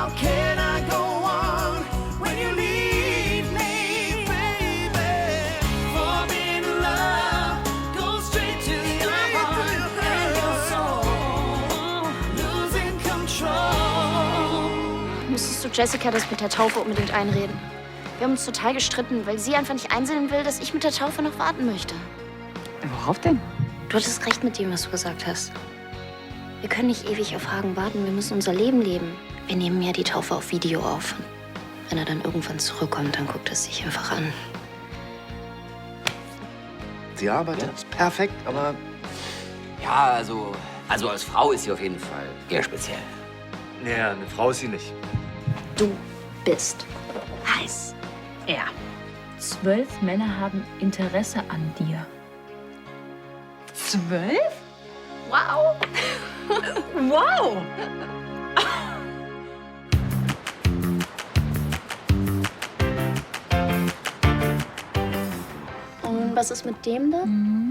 How can I go on when you leave me, baby? Falling in love goes straight to your heart and your soul, losing control. Müsstest du Jessica das mit der Taufe unbedingt einreden? Wir haben uns total gestritten, weil sie einfach nicht einsehen will, dass ich mit der Taufe noch warten möchte. Worauf denn? Du hattest recht mit dem, was du gesagt hast. Wir können nicht ewig auf Hagen warten, wir müssen unser Leben leben. Wir nehmen ja die Taufe auf Video auf. Wenn er dann irgendwann zurückkommt, dann guckt es sich einfach an. Sie arbeitet, ist perfekt, aber... Ja, also als Frau ist sie auf jeden Fall eher speziell. Naja, eine Frau ist sie nicht. Du bist heiß. Ja. 12 Männer haben Interesse an dir. 12? Wow! Wow! Und was ist mit dem da?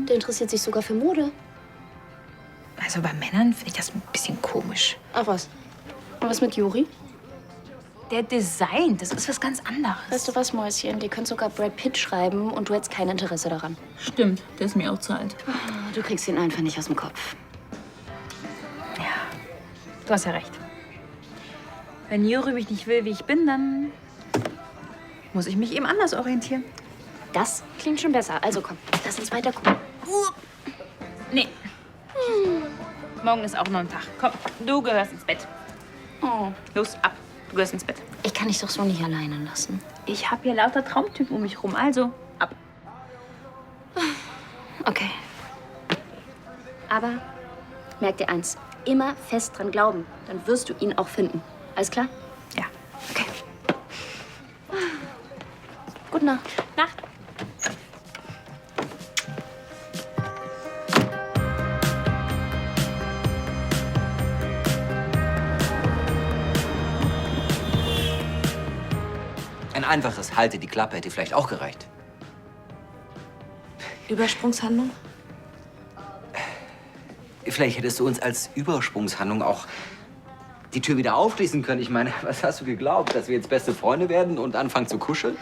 Der interessiert sich sogar für Mode. Also bei Männern finde ich das ein bisschen komisch. Ach was? Und was mit Juri? Der Design, das ist was ganz anderes. Weißt du was, Mäuschen? Die können sogar Brad Pitt schreiben und du hättest kein Interesse daran. Stimmt, der ist mir auch zu alt. Du kriegst ihn einfach nicht aus dem Kopf. Ja, du hast ja recht. Wenn Juri mich nicht will, wie ich bin, dann muss ich mich eben anders orientieren. Das klingt schon besser. Also komm, lass uns weiter gucken. Nee. Morgen ist auch noch ein Tag. Komm, du gehörst ins Bett. Oh. Los, ab. Du gehörst ins Bett. Ich kann dich doch so nicht alleine lassen. Ich habe hier lauter Traumtypen um mich rum, also ab. Okay. Aber merk dir eins. Immer fest dran glauben. Dann wirst du ihn auch finden. Alles klar? Ja. Okay. Gute Nacht. Nacht. Ein einfaches Halte die Klappe hätte vielleicht auch gereicht. Übersprungshandlung? Vielleicht hättest du uns als Übersprungshandlung auch die Tür wieder aufschließen können. Ich meine, was hast du geglaubt, dass wir jetzt beste Freunde werden und anfangen zu kuscheln?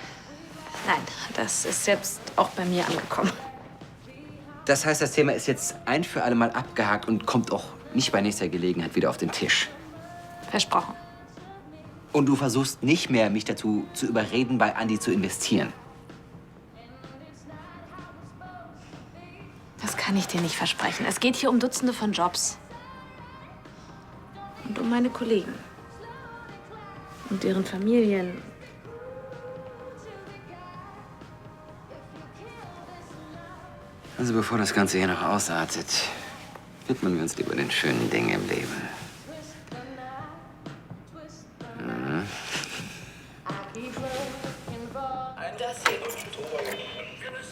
Nein, das ist jetzt auch bei mir angekommen. Das heißt, das Thema ist jetzt ein für alle Mal abgehakt und kommt auch nicht bei nächster Gelegenheit wieder auf den Tisch. Versprochen. Und du versuchst nicht mehr, mich dazu zu überreden, bei Andi zu investieren. Das kann ich dir nicht versprechen. Es geht hier um Dutzende von Jobs. Und um meine Kollegen. Und deren Familien. Also bevor das Ganze hier noch ausartet, widmen wir uns lieber den schönen Dingen im Leben.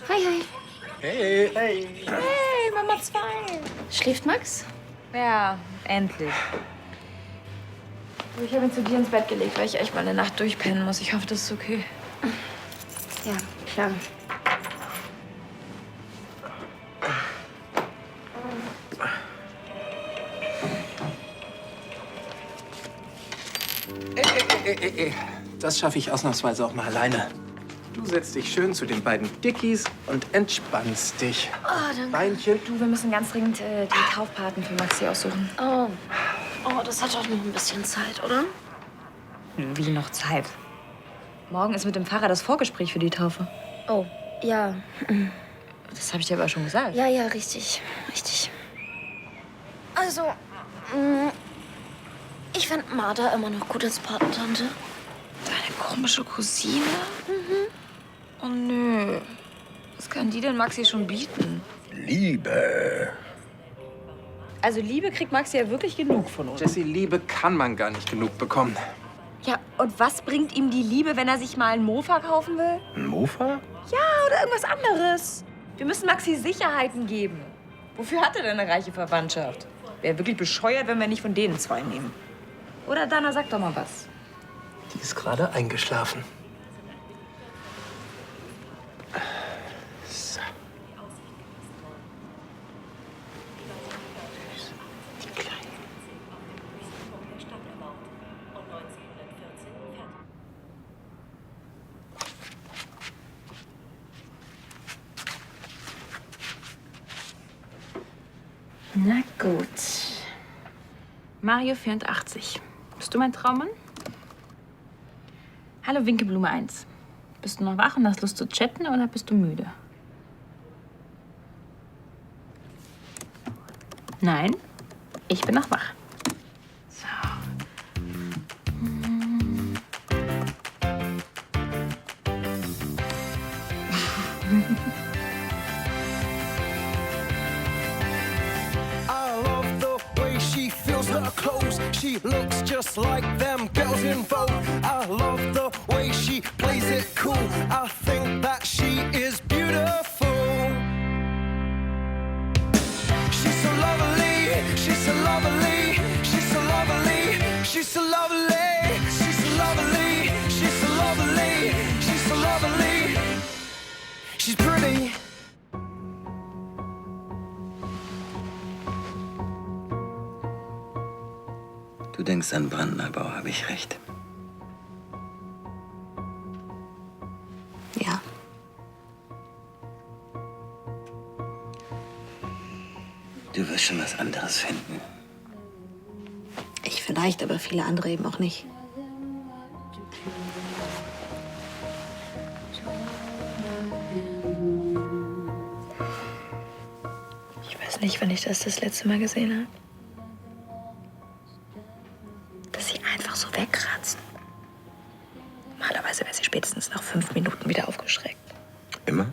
Hi, hi. Hey, hey. Hey, Mama 2. Schläft Max? Ja, endlich. Ich habe ihn zu dir ins Bett gelegt, weil ich echt mal eine Nacht durchpennen muss. Ich hoffe, das ist okay. Ja, klar. Das schaffe ich ausnahmsweise auch mal alleine. Du setzt dich schön zu den beiden Dickies und entspannst dich. Oh, danke. Beinchen. Du, wir müssen ganz dringend die Taufpaten für Maxi aussuchen. Oh. Oh, das hat doch noch ein bisschen Zeit, oder? Wie noch Zeit? Morgen ist mit dem Pfarrer das Vorgespräch für die Taufe. Oh, ja. Das habe ich dir aber schon gesagt. Ja, ja, richtig. Richtig. Also, ich fand Martha immer noch gut als Patentante. Deine komische Cousine? Oh, nö. Was kann die denn Maxi schon bieten? Liebe. Also Liebe kriegt Maxi ja wirklich genug von uns. Jessie, Liebe kann man gar nicht genug bekommen. Ja, und was bringt ihm die Liebe, wenn er sich mal einen Mofa kaufen will? Ein Mofa? Oder irgendwas anderes. Wir müssen Maxi Sicherheiten geben. Wofür hat er denn eine reiche Verwandtschaft? Wäre wirklich bescheuert, wenn wir nicht von denen zwei nehmen. Oder Dana, sag doch mal was. Die ist gerade eingeschlafen. So. Die Kleine. Na gut. Mario 84. Bist du mein Traummann? Hallo Winkeblume 1. Bist du noch wach und hast Lust zu chatten oder bist du müde? Nein, ich bin noch wach. So. I love the way she feels her clothes. She looks just like them girls in Vogue. I love the way she plays it cool. I think that she is beautiful. She's so lovely, she's so lovely, she's so lovely, she's so lovely, she's so lovely, she's so lovely, she's so lovely. She's pretty. Du denkst an Brandneubau, habe ich recht. Ja. Du wirst schon was anderes finden. Ich vielleicht, aber viele andere eben auch nicht. Ich weiß nicht, wann ich das letzte Mal gesehen habe. Dass sie einfach so wegkratzt. Normalerweise wäre sie spätestens nach 5 Minuten wieder aufgeschreckt. Immer?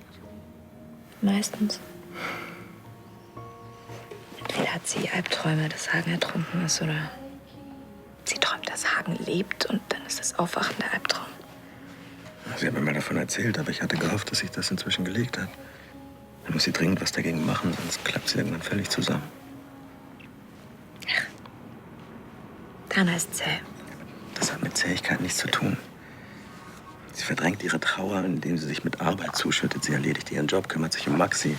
Meistens. Entweder hat sie Albträume, dass Hagen ertrunken ist, oder sie träumt, dass Hagen lebt und dann ist das Aufwachen der Albtraum. Sie hat mir mal davon erzählt, aber ich hatte gehofft, dass sich das inzwischen gelegt hat. Dann muss sie dringend was dagegen machen, sonst klappt sie irgendwann völlig zusammen. Dana ist zäh. Das hat mit Zähigkeit nichts zu tun. Sie verdrängt ihre Trauer, indem sie sich mit Arbeit zuschüttet. Sie erledigt ihren Job, kümmert sich um Maxi.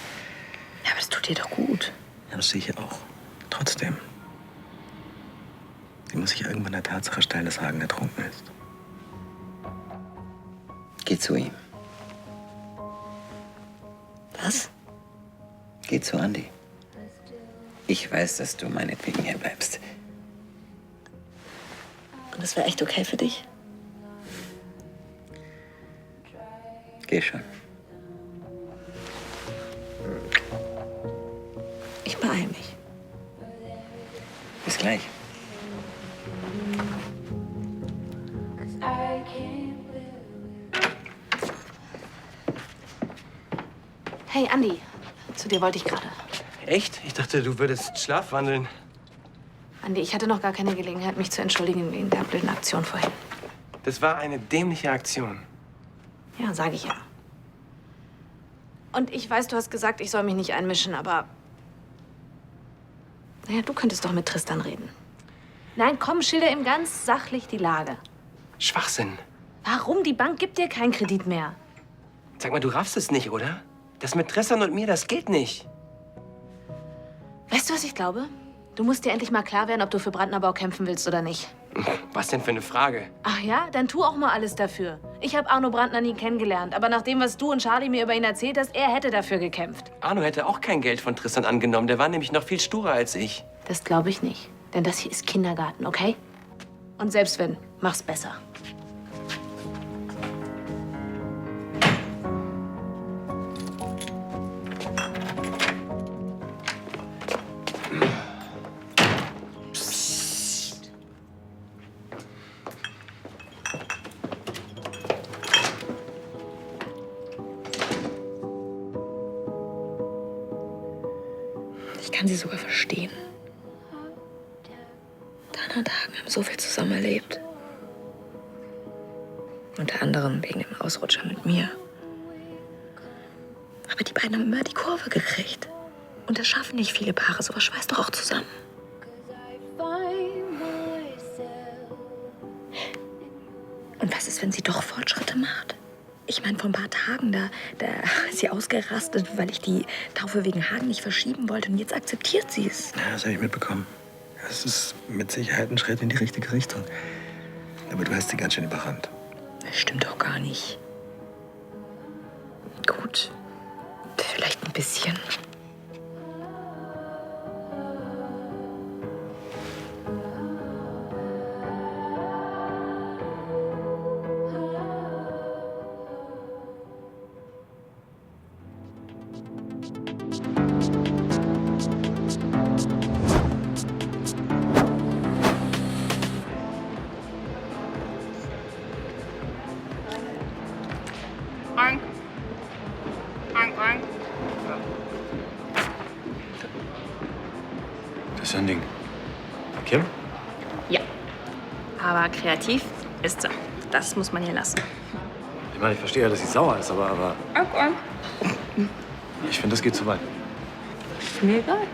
Ja, aber das tut ihr doch gut. Ja, das sehe ich auch. Trotzdem. Sie muss sich irgendwann der Tatsache stellen, dass Hagen ertrunken ist. Geh zu ihm. Was? Geh zu Andi. Ich weiß, dass du meinetwegen hier bleibst. Und das wäre echt okay für dich? Geh schon. Ich beeile mich. Bis gleich. Hey, Andi. Zu dir wollte ich gerade. Echt? Ich dachte, du würdest schlafwandeln. Andi, ich hatte noch gar keine Gelegenheit, mich zu entschuldigen wegen der blöden Aktion vorhin. Das war eine dämliche Aktion. Ja, sage ich ja. Und ich weiß, du hast gesagt, ich soll mich nicht einmischen, aber... Naja, du könntest doch mit Tristan reden. Nein, komm, schilder ihm ganz sachlich die Lage. Schwachsinn. Warum? Die Bank gibt dir keinen Kredit mehr. Sag mal, du raffst es nicht, oder? Das mit Tristan und mir, das geht nicht. Weißt du, was ich glaube? Du musst dir endlich mal klar werden, ob du für Brandneubau kämpfen willst oder nicht. Was denn für eine Frage? Ach ja? Dann tu auch mal alles dafür. Ich habe Arno Brandner nie kennengelernt, aber nach dem, was du und Charlie mir über ihn erzählt hast, er hätte dafür gekämpft. Arno hätte auch kein Geld von Tristan angenommen. Der war nämlich noch viel sturer als ich. Das glaube ich nicht. Denn das hier ist Kindergarten, okay? Und selbst wenn, mach's besser. Ich kann sie sogar verstehen. Dana und Hagen haben so viel zusammen erlebt. Unter anderem wegen dem Ausrutscher mit mir. Aber die beiden haben immer die Kurve gekriegt. Und das schaffen nicht viele Paare. Sowas schweißt doch auch zusammen. Und was ist, wenn sie doch Fortschritte macht? Ich meine, vor ein paar Tagen, da ist sie ausgerastet, weil ich die Taufe wegen Hagen nicht verschieben wollte. Und jetzt akzeptiert sie es. Ja, das habe ich mitbekommen. Es ist mit Sicherheit ein Schritt in die richtige Richtung. Aber du hast sie ganz schön überrannt. Das stimmt doch gar nicht. Gut, vielleicht ein bisschen. Oink. Oink, oink. Das ist ein Ding. Kim? Ja. Aber kreativ ist sie. Das muss man ihr lassen. Ich meine, ich verstehe ja, dass sie sauer ist, aber ich finde, das geht zu weit. Mir egal.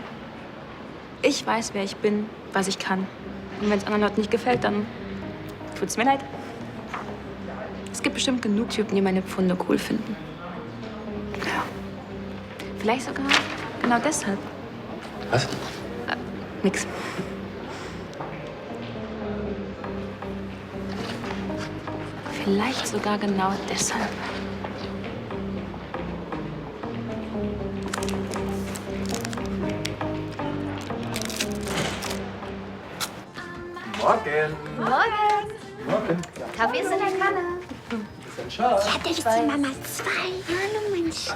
Ich weiß, wer ich bin, was ich kann. Und wenn es anderen Leuten nicht gefällt, dann tut's mir leid. Es gibt bestimmt genug Typen, die meine Pfunde cool finden. Ja. Vielleicht sogar genau deshalb. Was? Nix. Vielleicht sogar genau deshalb. Kaffee ist in der Kanne.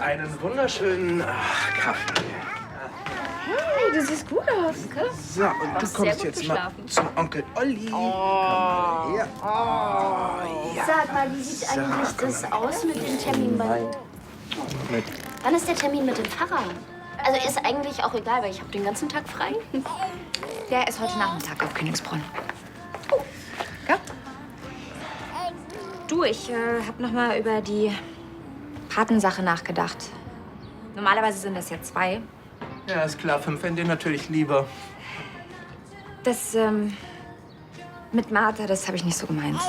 Einen wunderschönen Kaffee. Hey, du siehst gut aus. So, und du kommst jetzt mal zum Onkel Olli. Komm mal her. Sag mal, wie sieht eigentlich das aus mit dem Termin bei... Wann ist der Termin mit dem Pfarrer? Also ist eigentlich auch egal, weil ich habe den ganzen Tag frei. Der ist heute Nachmittag auf Königsbrunn. Du, ich habe noch mal über die Patensache nachgedacht. Normalerweise sind das ja 2. Ja, ist klar. 5 wären dir natürlich lieber. Das mit Martha, das habe ich nicht so gemeint.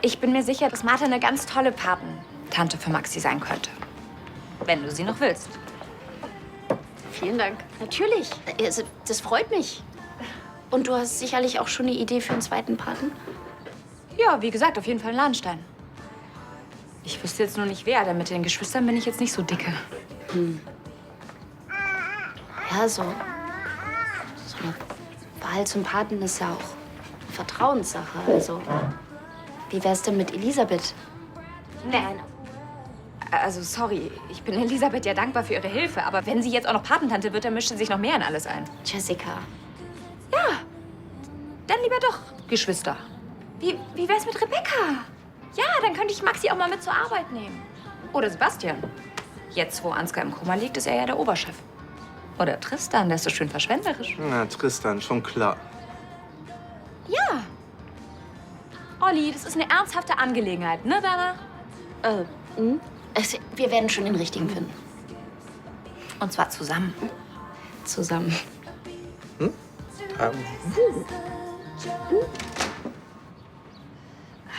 Ich bin mir sicher, dass Martha eine ganz tolle Patentante für Maxi sein könnte. Wenn du sie noch willst. Vielen Dank. Natürlich. Also, das freut mich. Und du hast sicherlich auch schon eine Idee für einen zweiten Paten? Ja, wie gesagt, auf jeden Fall ein Ladenstein. Ich wüsste jetzt nur nicht wer, denn mit den Geschwistern bin ich jetzt nicht so dicke. Ja, so eine Wahl zum Paten ist ja auch Vertrauenssache. Also, wie wär's denn mit Elisabeth? Nein. Also, sorry, ich bin Elisabeth ja dankbar für ihre Hilfe. Aber wenn sie jetzt auch noch Patentante wird, dann mischt sie sich noch mehr in alles ein. Jessica. Ja, dann lieber doch Geschwister. Wie wär's mit Rebecca? Ja, dann könnte ich Maxi auch mal mit zur Arbeit nehmen. Oder Sebastian. Jetzt, wo Ansgar im Koma liegt, ist er ja der Oberchef. Oder Tristan, der ist so schön verschwenderisch. Na, Tristan, schon klar. Ja. Olli, das ist eine ernsthafte Angelegenheit, ne, Berner? Also, wir werden schon den richtigen finden. Und zwar zusammen. Zusammen.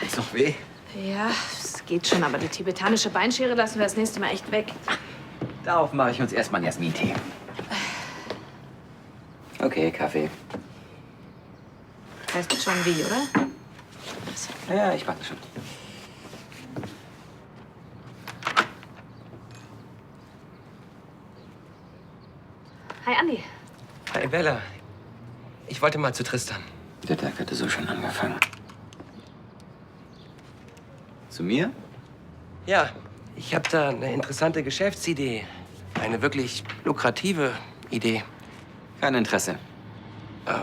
Ist noch weh? Ja, es geht schon, aber die tibetanische Beinschere lassen wir das nächste Mal echt weg. Darauf mache ich uns erstmal einen Jasmin-Tee. Okay, Kaffee. Weißt du schon wie, oder? Ja, ich warte schon. Hi, Andi. Hi, Bella. Ich wollte mal zu Tristan. Der Tag hatte so schon angefangen. Zu mir? Ja, ich habe da eine interessante Geschäftsidee. Eine wirklich lukrative Idee. Kein Interesse.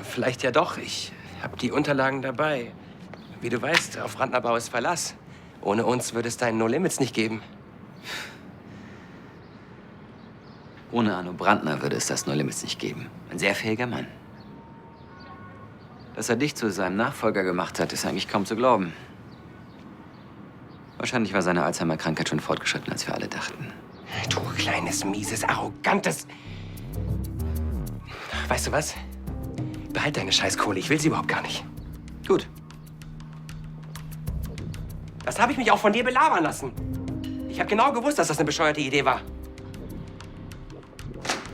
Vielleicht ja doch. Ich habe die Unterlagen dabei. Wie du weißt, auf Rantnerbau ist Verlass. Ohne uns würde es deinen No Limits nicht geben. Ohne Arno Brandner würde es das No Limits nicht geben. Ein sehr fähiger Mann. Dass er dich zu seinem Nachfolger gemacht hat, ist eigentlich kaum zu glauben. Wahrscheinlich war seine Alzheimer-Krankheit schon fortgeschritten, als wir alle dachten. Du kleines, mieses, arrogantes... Weißt du was? Behalt deine Scheißkohle. Ich will sie überhaupt gar nicht. Gut. Das habe ich mich auch von dir belabern lassen. Ich habe genau gewusst, dass das eine bescheuerte Idee war.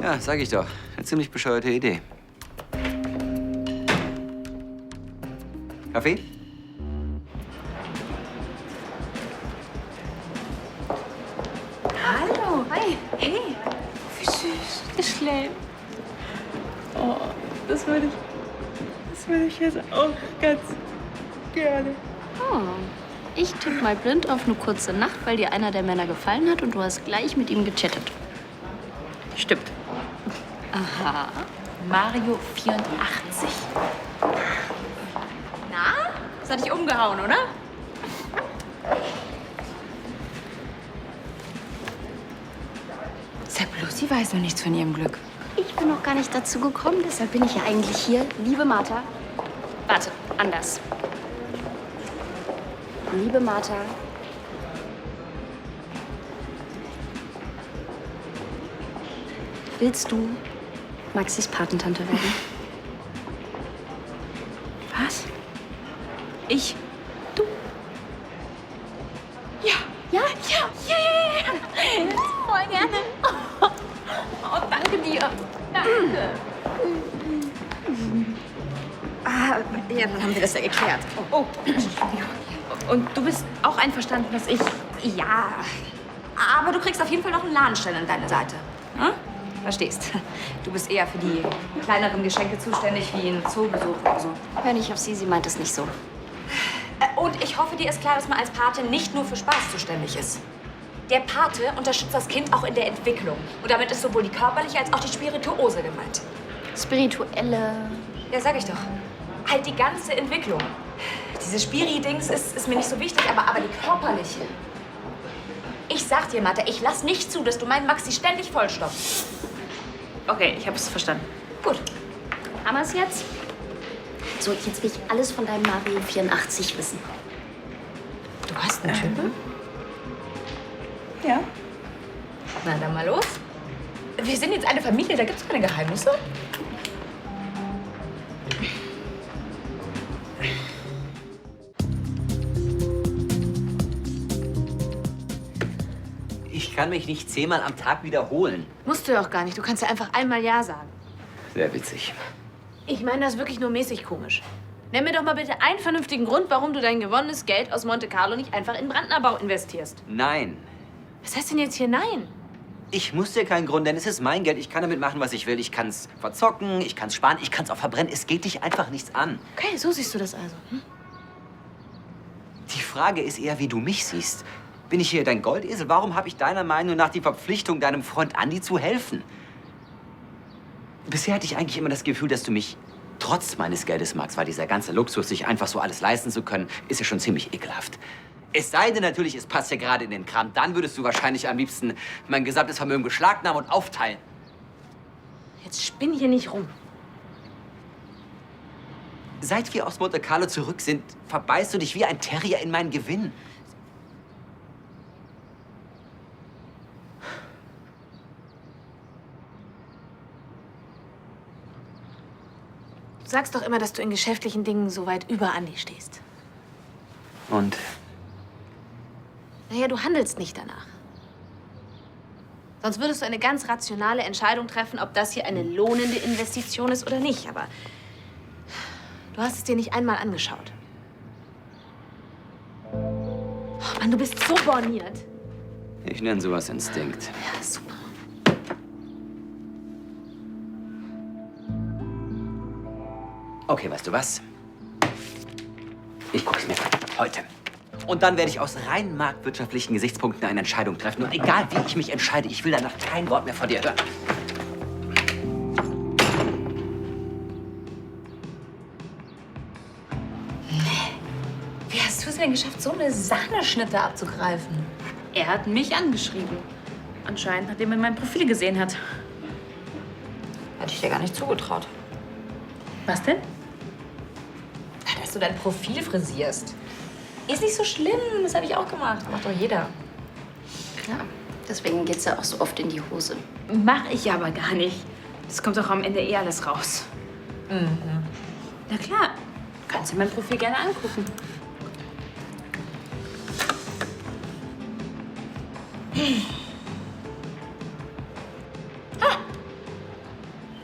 Ja, sag ich doch. Eine ziemlich bescheuerte Idee. Kaffee? Hallo. Hi. Hey. Wie süß. Der schläft. Oh, das würde ich jetzt auch ganz gerne. Oh. Ich tippe mal blind auf eine kurze Nacht, weil dir einer der Männer gefallen hat und du hast gleich mit ihm gechattet. Stimmt. Aha. Mario 84. Na? Das hat dich umgehauen, oder? Sie weiß noch nichts von ihrem Glück. Ich bin noch gar nicht dazu gekommen, deshalb bin ich ja eigentlich hier. Liebe Martha. Warte, anders. Liebe Martha. Willst du Maxis Patentante werden? Was? Ich? Ja? Voll gerne. Oh, danke dir. Danke. Ja, dann haben wir das ja geklärt. Oh. Und du bist auch einverstanden, dass ich... Ja, aber du kriegst auf jeden Fall noch einen Ladenstelle an deine Seite. Hm? Verstehst? Du bist eher für die kleineren Geschenke zuständig, wie ein Zoobesuch oder so. Hör nicht auf sie, sie meint es nicht so. Und ich hoffe, dir ist klar, dass man als Pate nicht nur für Spaß zuständig ist. Der Pate unterstützt das Kind auch in der Entwicklung. Und damit ist sowohl die körperliche als auch die spirituose gemeint. Spirituelle. Ja, sag ich doch. Halt die ganze Entwicklung. Diese Spiri-Dings ist mir nicht so wichtig, aber die körperliche. Ich sag dir, Martha, ich lass nicht zu, dass du meinen Maxi ständig vollstopfst. Okay, ich habe es verstanden. Gut. Haben wir es jetzt? So, jetzt will ich alles von deinem Mario 84 wissen. Du hast einen Typen? Ja. Na, dann mal los. Wir sind jetzt eine Familie, da gibt's keine Geheimnisse. Ich kann mich nicht 10-mal am Tag wiederholen. Musst du ja auch gar nicht. Du kannst ja einfach einmal Ja sagen. Sehr witzig. Ich meine das wirklich nur mäßig komisch. Nenn mir doch mal bitte einen vernünftigen Grund, warum du dein gewonnenes Geld aus Monte Carlo nicht einfach in Brandnerbau investierst. Nein. Was heißt denn jetzt hier Nein? Ich muss dir keinen Grund, denn es ist mein Geld. Ich kann damit machen, was ich will. Ich kann es verzocken, ich kann es sparen, ich kann es auch verbrennen. Es geht dich einfach nichts an. Okay, so siehst du das also. Hm? Die Frage ist eher, wie du mich siehst. Bin ich hier dein Goldesel? Warum habe ich deiner Meinung nach die Verpflichtung, deinem Freund Andi zu helfen? Bisher hatte ich eigentlich immer das Gefühl, dass du mich trotz meines Geldes magst, weil dieser ganze Luxus, sich einfach so alles leisten zu können, ist ja schon ziemlich ekelhaft. Es sei denn natürlich, es passt ja gerade in den Kram. Dann würdest du wahrscheinlich am liebsten mein gesamtes Vermögen beschlagnahmen und aufteilen. Jetzt spinn hier nicht rum. Seit wir aus Monte Carlo zurück sind, verbeißt du dich wie ein Terrier in meinen Gewinn. Du sagst doch immer, dass du in geschäftlichen Dingen so weit über Andi stehst. Und Naja, du handelst nicht danach. Sonst würdest du eine ganz rationale Entscheidung treffen, ob das hier eine lohnende Investition ist oder nicht. Aber du hast es dir nicht einmal angeschaut. Oh Mann, du bist so borniert. ich nenne sowas Instinkt. Ja, super. Okay, weißt du was? Ich gucke es mir an. Heute. Und dann werde ich aus rein marktwirtschaftlichen Gesichtspunkten eine Entscheidung treffen. Und egal, wie ich mich entscheide, ich will danach kein Wort mehr von dir hören. Wie hast du es denn geschafft, so eine Sahneschnitte abzugreifen? Er hat mich angeschrieben. Anscheinend, nachdem er mein Profil gesehen hat. Hätte ich dir gar nicht zugetraut. Was denn? Dass du dein Profil frisierst. Ist nicht so schlimm, das habe ich auch gemacht. Macht doch jeder. Ja, deswegen geht's ja auch so oft in die Hose. Mach ich aber gar nicht. Das kommt doch am Ende eh alles raus. Na klar, kannst du mein Profil gerne angucken.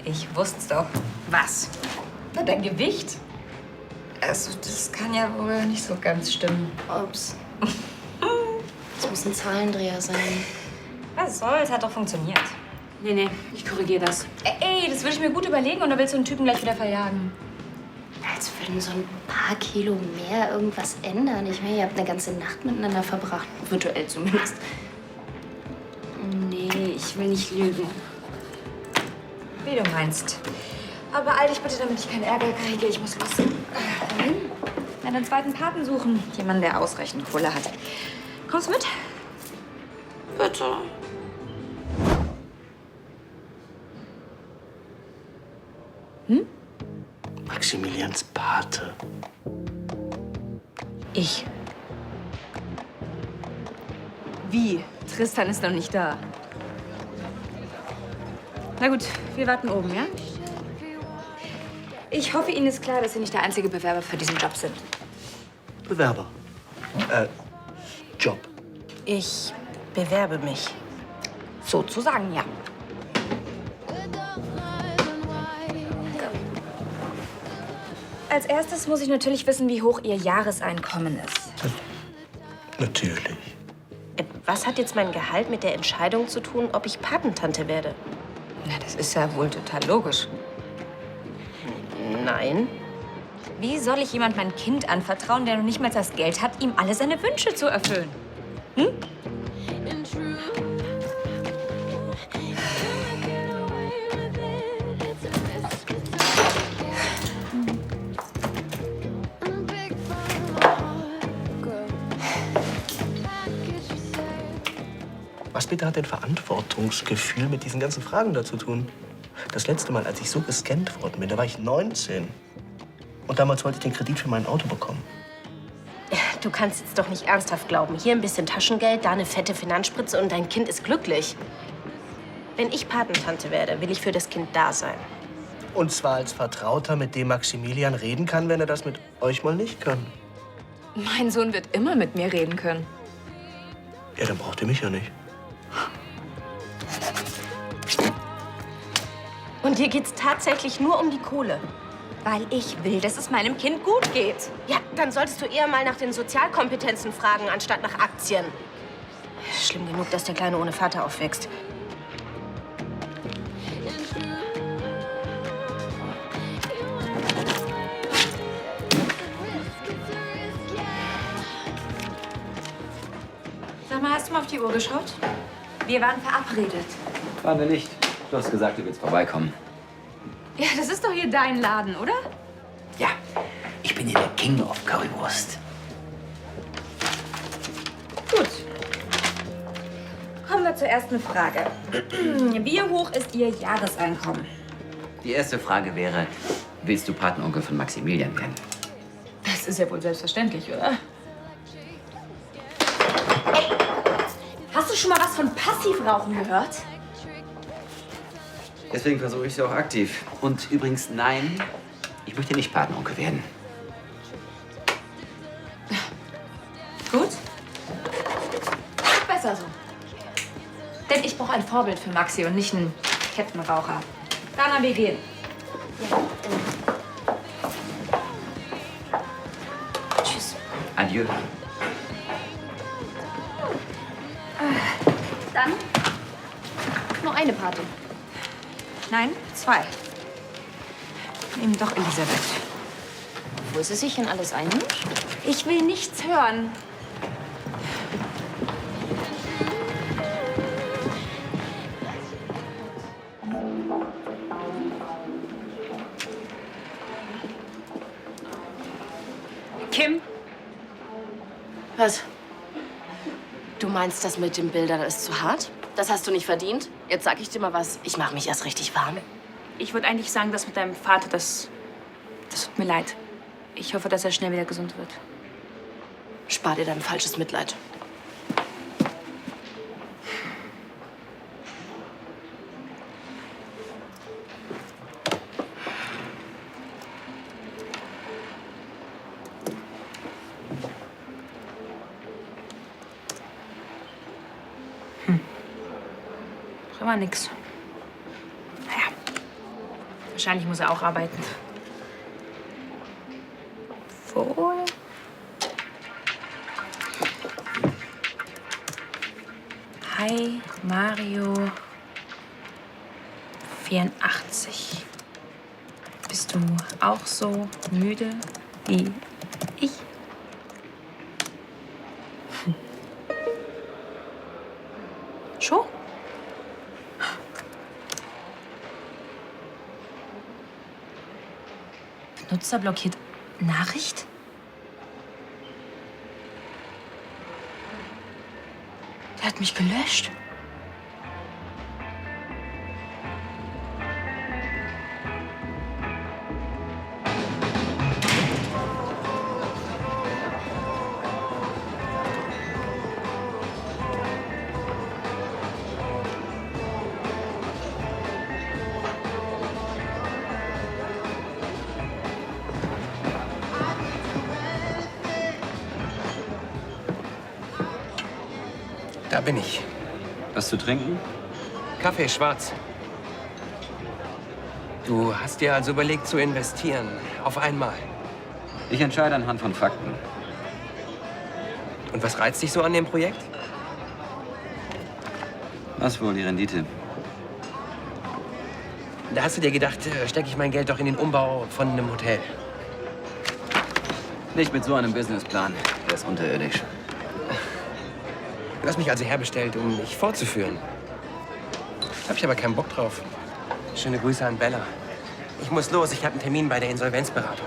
Ich wusste's doch. Was? Na, dein Gewicht. Also, das kann ja wohl nicht so ganz stimmen. Ups. Das muss ein Zahlendreher sein. Was soll's, hat doch funktioniert. Nee, ich korrigiere das. Ey, das würde ich mir gut überlegen und dann willst du den Typen gleich wieder verjagen. Als würden so ein paar Kilo mehr irgendwas ändern. Ich meine, ihr habt eine ganze Nacht miteinander verbracht. Virtuell zumindest. Nee, ich will nicht lügen. Wie du meinst. Aber beeil dich bitte, damit ich keinen Ärger kriege. Ich muss los. Wohin? Einen zweiten Paten suchen. Jemanden, der ausreichend Kohle hat. Kommst du mit? Bitte. Maximilians Pate? Ich. Wie? Tristan ist noch nicht da. Na gut, wir warten oben, ja? Ich hoffe, Ihnen ist klar, dass Sie nicht der einzige Bewerber für diesen Job sind. Bewerber. Job. Ich bewerbe mich. Sozusagen, ja. Als erstes muss ich natürlich wissen, wie hoch Ihr Jahreseinkommen ist. Natürlich. Was hat jetzt mein Gehalt mit der Entscheidung zu tun, ob ich Patentante werde? Na, das ist ja wohl total logisch. Nein. Wie soll ich jemand mein Kind anvertrauen, der noch nicht mal das Geld hat, ihm alle seine Wünsche zu erfüllen? Was bitte hat denn Verantwortungsgefühl mit diesen ganzen Fragen da zu tun? Das letzte Mal, als ich so gescannt worden bin, da war ich 19. Und damals wollte ich den Kredit für mein Auto bekommen. Du kannst jetzt doch nicht ernsthaft glauben. Hier ein bisschen Taschengeld, da eine fette Finanzspritze und dein Kind ist glücklich. Wenn ich Patentante werde, will ich für das Kind da sein. Und zwar als Vertrauter, mit dem Maximilian reden kann, wenn er das mit euch mal nicht kann. Mein Sohn wird immer mit mir reden können. Ja, dann braucht ihr mich ja nicht. Und dir geht's tatsächlich nur um die Kohle. Weil ich will, dass es meinem Kind gut geht. Ja, dann solltest du eher mal nach den Sozialkompetenzen fragen, anstatt nach Aktien. Schlimm genug, dass der Kleine ohne Vater aufwächst. Sag mal, hast du mal auf die Uhr geschaut? Wir waren verabredet. Waren wir nicht. Du hast gesagt, du willst vorbeikommen. Ja, das ist doch hier dein Laden, oder? Ja, ich bin hier der King of Currywurst. Gut. Kommen wir zur ersten Frage. Wie hoch ist Ihr Jahreseinkommen? Die erste Frage wäre, willst du Patenonkel von Maximilian werden? Das ist ja wohl selbstverständlich, oder? Hast du schon mal was von Passivrauchen gehört? Deswegen versuche ich sie auch aktiv. Und übrigens, nein, ich möchte nicht Patenonkel werden. Gut. Besser so. Denn ich brauche ein Vorbild für Maxi und nicht einen Kettenraucher. Dana, wir gehen. Tschüss. Adieu. Dann nur eine Party. Nein, 2. Nehmen doch Elisabeth. Wo sie sich in alles einnimmt? Ich will nichts hören. Kim? Was? Du meinst, das mit den Bildern ist zu hart? Das hast du nicht verdient? Jetzt sag ich dir mal was. Ich mache mich erst richtig warm. Ich würde eigentlich sagen, das mit deinem Vater, das tut mir leid. Ich hoffe, dass er schnell wieder gesund wird. Spar dir dein falsches Mitleid. Immer nix. Naja, wahrscheinlich muss er auch arbeiten. Wohl. Hi, Mario 84. Bist du auch so müde wie ich? Schon? Benutzer blockiert Nachricht? Der hat mich gelöscht. Da bin ich. Was zu trinken? Kaffee schwarz. Du hast dir also überlegt zu investieren. Auf einmal. Ich entscheide anhand von Fakten. Und was reizt dich so an dem Projekt? Was wohl, die Rendite? Da hast du dir gedacht, stecke ich mein Geld doch in den Umbau von einem Hotel. Nicht mit so einem Businessplan. Der ist unterirdisch. Du hast mich also herbestellt, um mich fortzuführen. Hab ich aber keinen Bock drauf. Schöne Grüße an Bella. Ich muss los, ich habe einen Termin bei der Insolvenzberatung.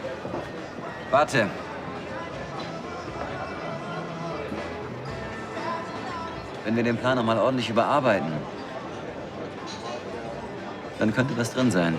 Warte. Wenn wir den Plan noch mal ordentlich überarbeiten, dann könnte was drin sein.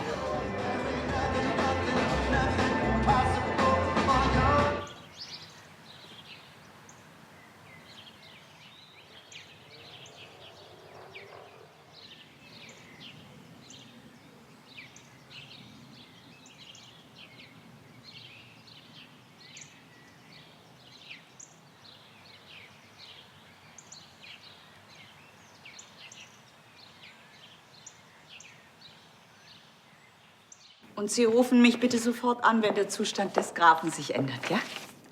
Und Sie rufen mich bitte sofort an, wenn der Zustand des Grafen sich ändert, ja?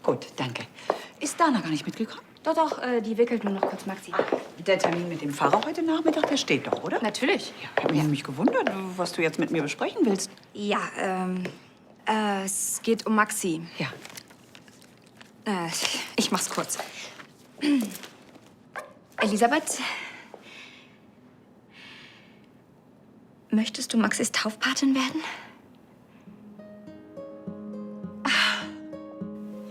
Gut, danke. Ist Dana gar nicht mitgekommen? Doch, die wickelt nur noch kurz Maxi. Der Termin mit dem Pfarrer heute Nachmittag, der steht doch, oder? Natürlich. Ja, ich habe mich nämlich gewundert, was du jetzt mit mir besprechen willst. Ja, es geht um Maxi. Ja. Ich mach's kurz. Elisabeth, möchtest du Maxis Taufpatin werden?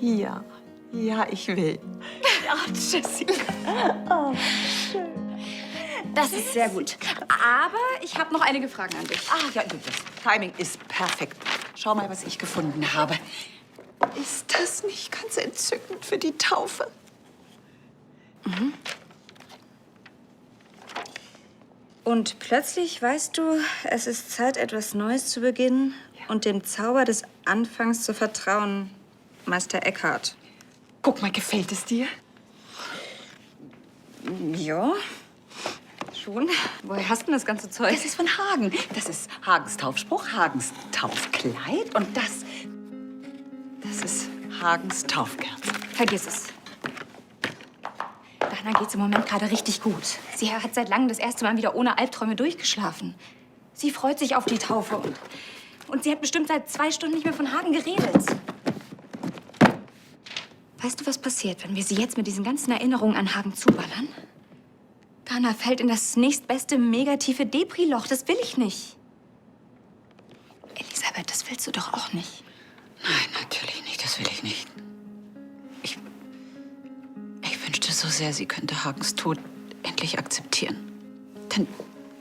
Ja, ja, ich will. Ja, Jessica. Oh, schön. Das ist sehr gut. Aber ich habe noch einige Fragen an dich. Ah, ja, du, das Timing ist perfekt. Schau mal, was ich gefunden habe. Ist das nicht ganz entzückend für die Taufe? Mhm. Und plötzlich weißt du, es ist Zeit, etwas Neues zu beginnen und dem Zauber des Anfangs zu vertrauen, Meister Eckhart. Guck mal, gefällt es dir? Ja, schon. Woher hast du das ganze Zeug? Das ist von Hagen. Das ist Hagens Taufspruch, Hagens Taufkleid und das ist Hagens Taufkerze. Vergiss es. Dana geht's im Moment gerade richtig gut. Sie hat seit langem das erste Mal wieder ohne Albträume durchgeschlafen. Sie freut sich auf die Taufe und sie hat bestimmt seit 2 Stunden nicht mehr von Hagen geredet. Weißt du, was passiert, wenn wir sie jetzt mit diesen ganzen Erinnerungen an Hagen zuballern? Dana fällt in das nächstbeste megatiefe Depri-Loch. Das will ich nicht. Elisabeth, das willst du doch auch nicht. Nein, natürlich nicht. Das will ich nicht. Ich wünschte so sehr, sie könnte Hagens Tod endlich akzeptieren. Dann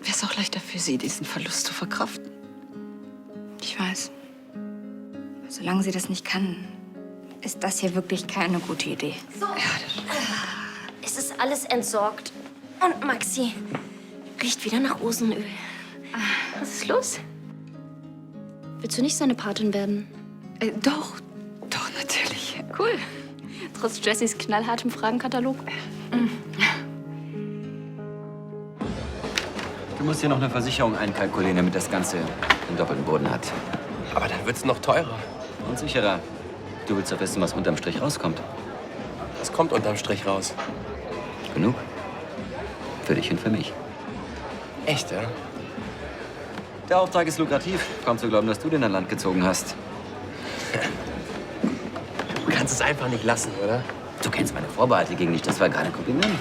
wäre es auch leichter für sie, diesen Verlust zu verkraften. Ich weiß. Solange sie das nicht kann, ist das hier wirklich keine gute Idee. So. Es ist alles entsorgt. Und Maxi riecht wieder nach Rosenöl. Was ist los? Willst du nicht seine Patin werden? Doch, natürlich. Cool. Trotz Jessys knallhartem Fragenkatalog. Du musst hier noch eine Versicherung einkalkulieren, damit das Ganze einen doppelten Boden hat. Aber dann wird's noch teurer. Und sicherer. Du willst doch wissen, was unterm Strich rauskommt. Was kommt unterm Strich raus? Genug. Für dich und für mich. Echt, ja? Der Auftrag ist lukrativ. Kaum zu glauben, dass du den an Land gezogen hast. Du kannst es einfach nicht lassen, oder? Du kennst meine Vorbehalte gegen dich. Das war gerade ein Kompliment.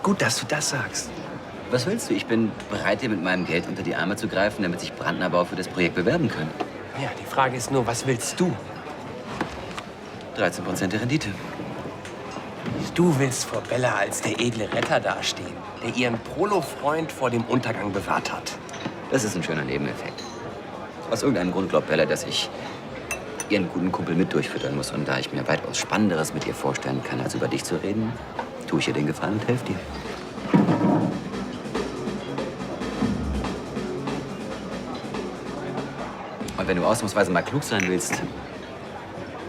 Gut, dass du das sagst. Was willst du? Ich bin bereit, dir mit meinem Geld unter die Arme zu greifen, damit sich Brandner Bau für das Projekt bewerben können. Ja, die Frage ist nur, was willst du? 13% der Rendite. Du willst vor Bella als der edle Retter dastehen, der ihren Prolo-Freund vor dem Untergang bewahrt hat. Das ist ein schöner Nebeneffekt. Aus irgendeinem Grund glaubt Bella, dass ich ihren guten Kumpel mit durchfüttern muss. Und da ich mir weitaus Spannenderes mit ihr vorstellen kann, als über dich zu reden, tue ich ihr den Gefallen und helfe dir. Und wenn du ausnahmsweise mal klug sein willst,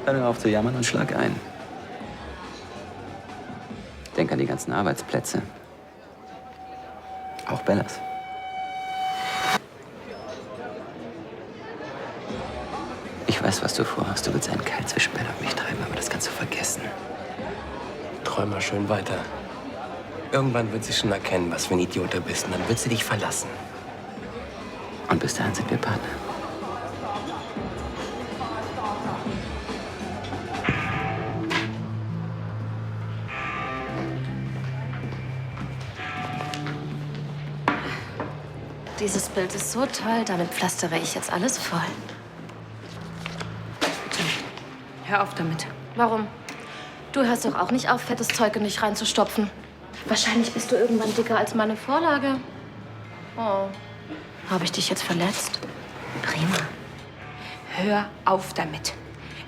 hör mir auf zu jammern und schlag ein. Denk an die ganzen Arbeitsplätze. auch Bellas. Ich weiß, was du vorhast. Du willst einen Keil zwischen Bella und mich treiben, aber das kannst du vergessen. Träum mal schön weiter. Irgendwann wird sie schon erkennen, was für ein Idiot du bist. Und dann wird sie dich verlassen. Und bis dahin sind wir Partner. Dieses Bild ist so toll, damit pflastere ich jetzt alles voll. Hör auf damit. Warum? Du hörst doch auch nicht auf, fettes Zeug in dich reinzustopfen. Wahrscheinlich bist du irgendwann dicker als meine Vorlage. Oh. Habe ich dich jetzt verletzt? Prima. Hör auf damit.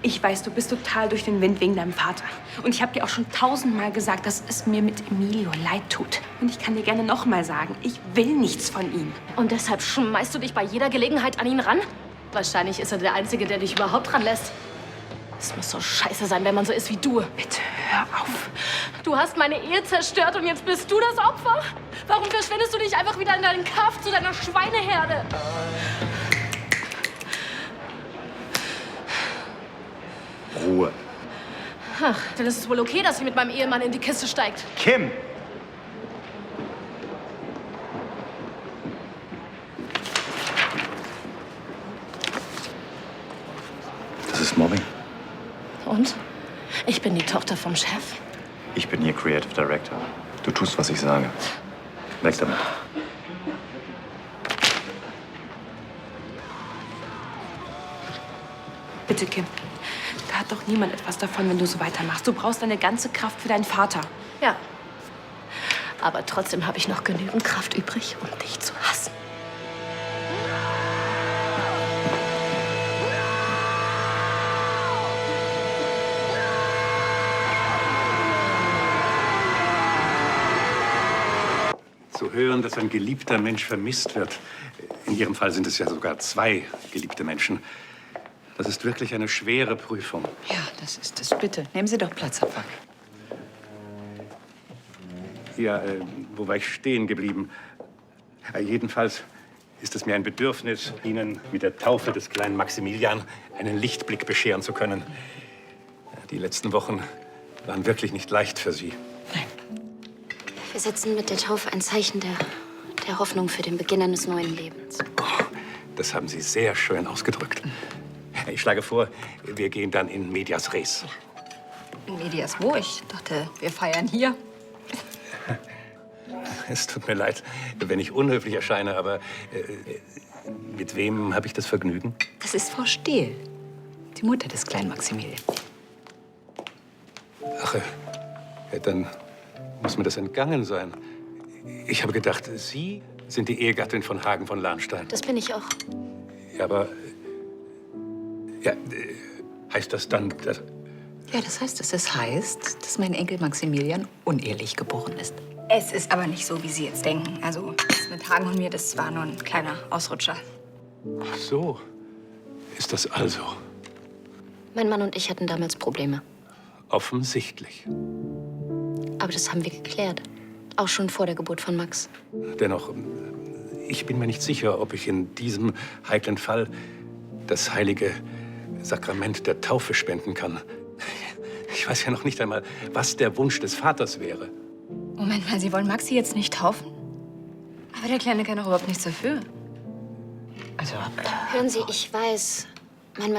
Ich weiß, du bist total durch den Wind wegen deinem Vater. Und ich habe dir auch schon 1000-mal gesagt, dass es mir mit Emilio leid tut. Und ich kann dir gerne noch mal sagen, ich will nichts von ihm. Und deshalb schmeißt du dich bei jeder Gelegenheit an ihn ran? Wahrscheinlich ist er der Einzige, der dich überhaupt ranlässt. Es muss so scheiße sein, wenn man so ist wie du. Bitte, hör auf. Du hast meine Ehe zerstört und jetzt bist du das Opfer? Warum verschwindest du nicht einfach wieder in deinen Kaff zu deiner Schweineherde? Ruhe. Ach, dann ist es wohl okay, dass sie mit meinem Ehemann in die Kiste steigt. Kim! Das ist Mobbing. Und? Ich bin die Tochter vom Chef. Ich bin hier Creative Director. Du tust, was ich sage. Weg damit. Bitte, Kim. Da hat doch niemand etwas davon, wenn du so weitermachst. Du brauchst deine ganze Kraft für deinen Vater. Ja. Aber trotzdem habe ich noch genügend Kraft übrig, um dich zu hassen. Zu hören, dass ein geliebter Mensch vermisst wird. In Ihrem Fall sind es ja sogar 2 geliebte Menschen. Das ist wirklich eine schwere Prüfung. Ja, das ist es. Bitte, nehmen Sie doch Platz, Herr Pack. Ja, wo war ich stehen geblieben? Jedenfalls ist es mir ein Bedürfnis, Ihnen mit der Taufe des kleinen Maximilian einen Lichtblick bescheren zu können. Die letzten Wochen waren wirklich nicht leicht für Sie. Wir setzen mit der Taufe ein Zeichen der Hoffnung für den Beginn eines neuen Lebens. Oh, das haben Sie sehr schön ausgedrückt. Ich schlage vor, wir gehen dann in medias res. In medias wo? Ich dachte, wir feiern hier. Es tut mir leid, wenn ich unhöflich erscheine, aber mit wem habe ich das Vergnügen? Das ist Frau Stehl, die Mutter des kleinen Maximilian. Ach, dann muss mir das entgangen sein. Ich habe gedacht, Sie sind die Ehegattin von Hagen von Lahnstein. Das bin ich auch. Ja, aber ja, heißt das dann, dass... Ja, das heißt, es heißt, dass mein Enkel Maximilian unehelich geboren ist. Es ist aber nicht so, wie Sie jetzt denken. Also, das mit Hagen und mir, das war nur ein kleiner Ausrutscher. Ach so, ist das also Mein Mann und ich hatten damals Probleme. offensichtlich. Aber das haben wir geklärt. Auch schon vor der Geburt von Max. Dennoch, ich bin mir nicht sicher, ob ich in diesem heiklen Fall das heilige Sakrament der Taufe spenden kann. Ich weiß ja noch nicht einmal, was der Wunsch des Vaters wäre. Moment mal, Sie wollen Maxi jetzt nicht taufen? Aber der Kleine kann doch überhaupt nichts dafür. Also, Hören Sie, ich weiß, mein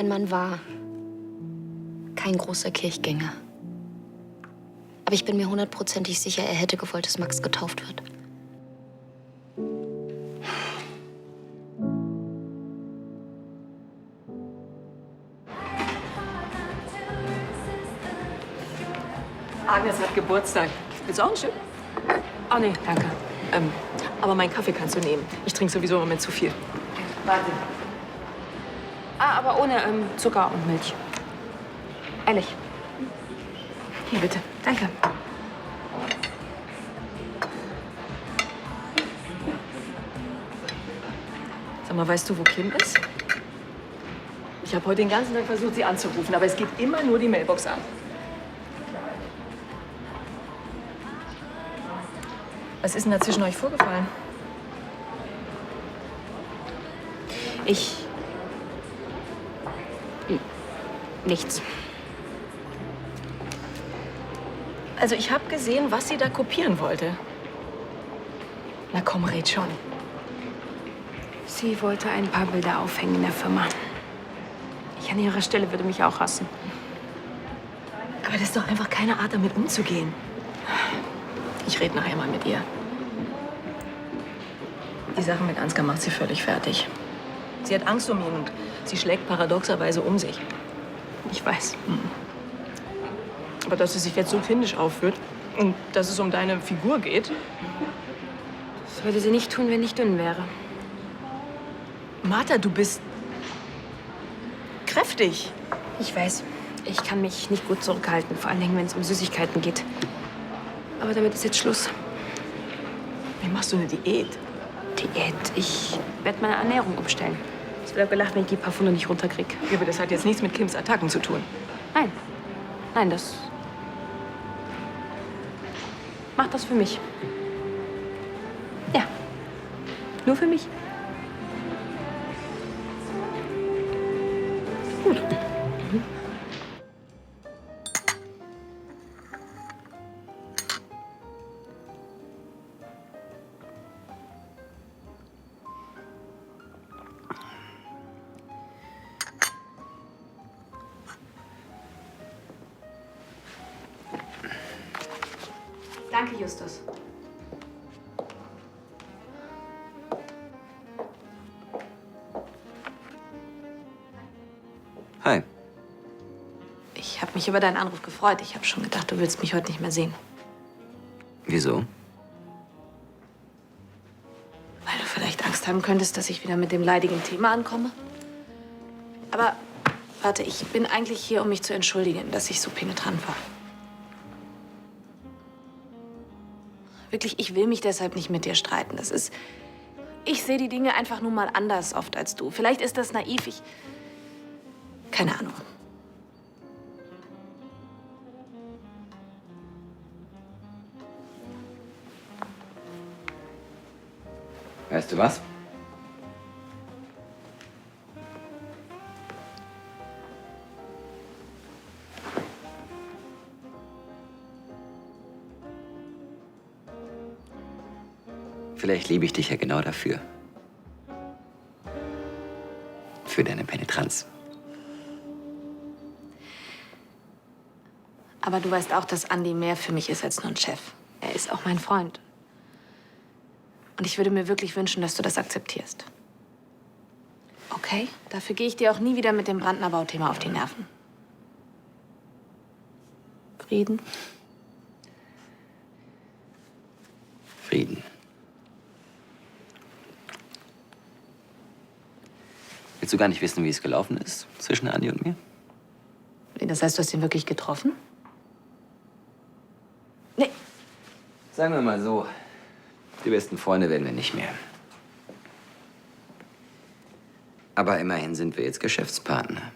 Mann war kein großer Kirchgänger. Aber ich bin mir 100%ig sicher, er hätte gewollt, dass Max getauft wird. Agnes hat Geburtstag. Willst du auch ein Stück? Oh, nee, danke. Aber meinen Kaffee kannst du nehmen. Ich trinke sowieso im Moment zu viel. Warte. Ah, aber ohne Zucker und Milch. Ehrlich. Hier, bitte. Danke. Sag mal, weißt du, wo Kim ist? Ich habe heute den ganzen Tag versucht, sie anzurufen, aber es geht immer nur die Mailbox an. Was ist denn da zwischen euch vorgefallen? Nichts. Also ich habe gesehen, was sie da kopieren wollte. Na komm, red schon. Sie wollte ein paar Bilder aufhängen in der Firma. Ich an ihrer Stelle würde mich auch hassen. Aber das ist doch einfach keine Art, damit umzugehen. Ich rede nachher mal mit ihr. Die Sache mit Ansgar macht sie völlig fertig. Sie hat Angst um ihn und sie schlägt paradoxerweise um sich. Ich weiß. Aber dass sie sich jetzt so kindisch aufführt und dass es um deine Figur geht. Das würde sie nicht tun, wenn ich dünn wäre. Martha, du bist kräftig. Ich weiß. Ich kann mich nicht gut zurückhalten, vor allen Dingen, wenn es um Süßigkeiten geht. Aber damit ist jetzt Schluss. Wie machst du eine Diät? Diät? Ich werde meine Ernährung umstellen. Es wird auch gelacht, wenn ich die paar Pfunde nicht runterkriege. Ja, aber das hat jetzt nichts mit Kims Attacken zu tun. Nein. Nein, das... Mach das für mich. Ja. Nur für mich. Gut. Danke, Justus. Hi. Ich habe mich über deinen Anruf gefreut. Ich habe schon gedacht, du willst mich heute nicht mehr sehen. Wieso? Weil du vielleicht Angst haben könntest, dass ich wieder mit dem leidigen Thema ankomme. Aber warte, ich bin eigentlich hier, um mich zu entschuldigen, dass ich so penetrant war. Wirklich, ich will mich deshalb nicht mit dir streiten. Das ist... Ich sehe die Dinge einfach nur mal anders oft als du. Vielleicht ist das naiv, keine Ahnung. Weißt du was? Vielleicht liebe ich dich ja genau dafür. Für deine Penetranz. Aber du weißt auch, dass Andi mehr für mich ist als nur ein Chef. Er ist auch mein Freund. Und ich würde mir wirklich wünschen, dass du das akzeptierst. Okay? Dafür gehe ich dir auch nie wieder mit dem Brandner Bauthema auf die Nerven. Frieden? Frieden. Willst du gar nicht wissen, wie es gelaufen ist zwischen Andi und mir? Das heißt, du hast ihn wirklich getroffen? Nee. Sagen wir mal so, die besten Freunde werden wir nicht mehr. Aber immerhin sind wir jetzt Geschäftspartner.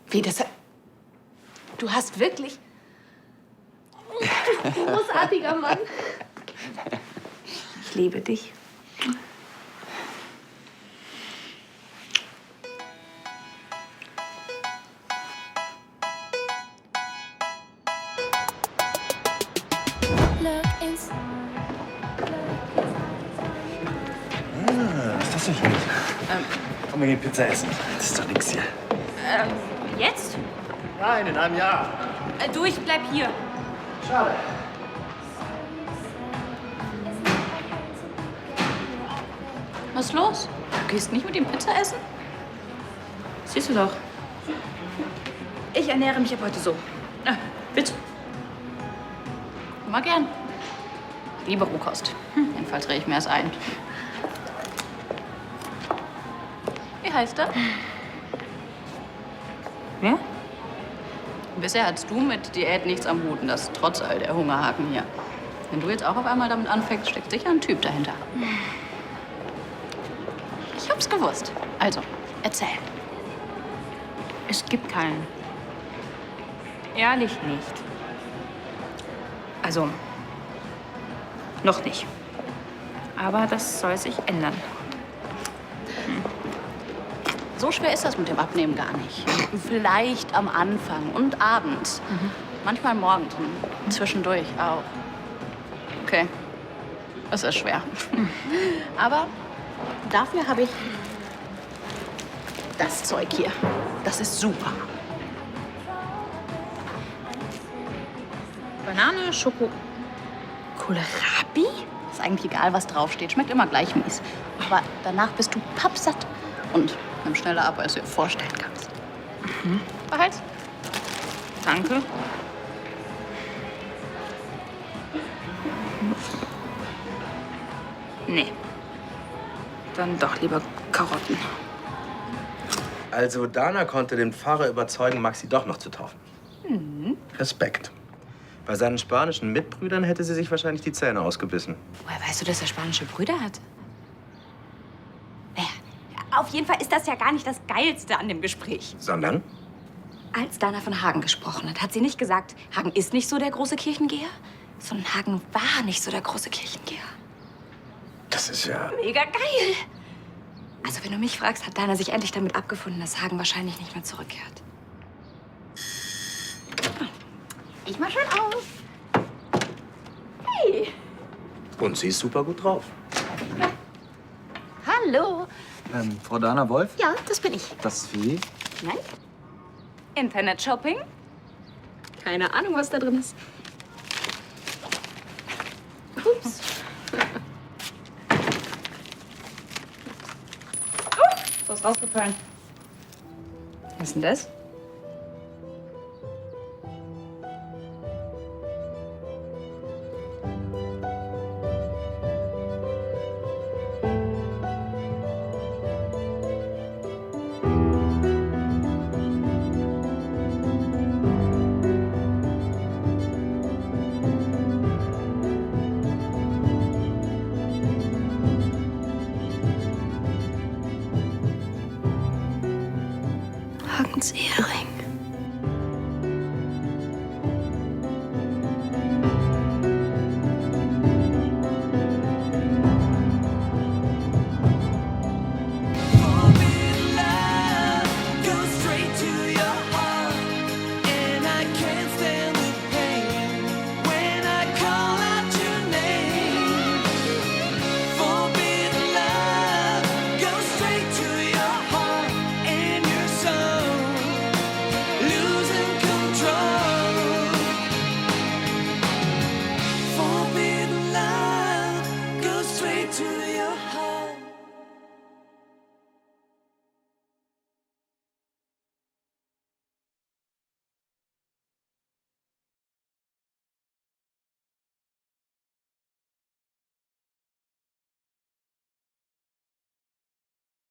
Wie, das... Du hast wirklich... Großartiger Mann. Ich liebe dich. Was ist das denn hier? Komm, wir gehen Pizza essen. Das ist doch nichts hier. Jetzt? Nein, in einem Jahr. Du, ich bleib hier. Schade. Was ist los? Du gehst nicht mit ihm Pizza essen? Siehst du doch. Ich ernähre mich ab heute so. Bitte. Mal gern. Liebe Rohkost. Jedenfalls drehe ich mir das ein. Wie heißt er? Ja? Bisher hattest du mit Diät nichts am Hut, und das trotz all der Hungerhaken hier. Wenn du jetzt auch auf einmal damit anfängst, steckt sicher ein Typ dahinter. Ich hab's gewusst. Also, erzähl. Es gibt keinen. Ehrlich nicht. Also, Noch nicht. Aber das soll sich ändern. So schwer ist das mit dem Abnehmen gar nicht. Vielleicht am Anfang und abends. Manchmal morgens und zwischendurch auch. Okay, es ist schwer. Aber dafür habe ich das Zeug hier. Das ist super. Banane, Schoko. Kohlrabi? Ist eigentlich egal, was draufsteht. Schmeckt immer gleich mies. Aber danach bist du pappsatt und nimm schneller ab, als du dir vorstellen kannst. Behalt. Danke. Nee. Dann doch lieber Karotten. Also Dana konnte den Pfarrer überzeugen, Maxi doch noch zu taufen. Respekt. Bei seinen spanischen Mitbrüdern hätte sie sich wahrscheinlich die Zähne ausgebissen. Woher weißt du, dass er spanische Brüder hat? Naja, auf jeden Fall ist das ja gar nicht das Geilste an dem Gespräch. Sondern? Als Dana von Hagen gesprochen hat, hat sie nicht gesagt, Hagen ist nicht so der große Kirchengeher, sondern Hagen war nicht so der große Kirchengeher. Das ist ja... Mega geil! Also, wenn du mich fragst, hat Dana sich endlich damit abgefunden, dass Hagen wahrscheinlich nicht mehr zurückkehrt. Ich mach schon auf. Hey! Und sie ist super gut drauf. Hallo! Frau Dana Wolf? Ja, das bin ich. Das wie? Nein? Internet-Shopping? Keine Ahnung, was da drin ist. Ups. Was ist rausgefallen? Was ist denn das?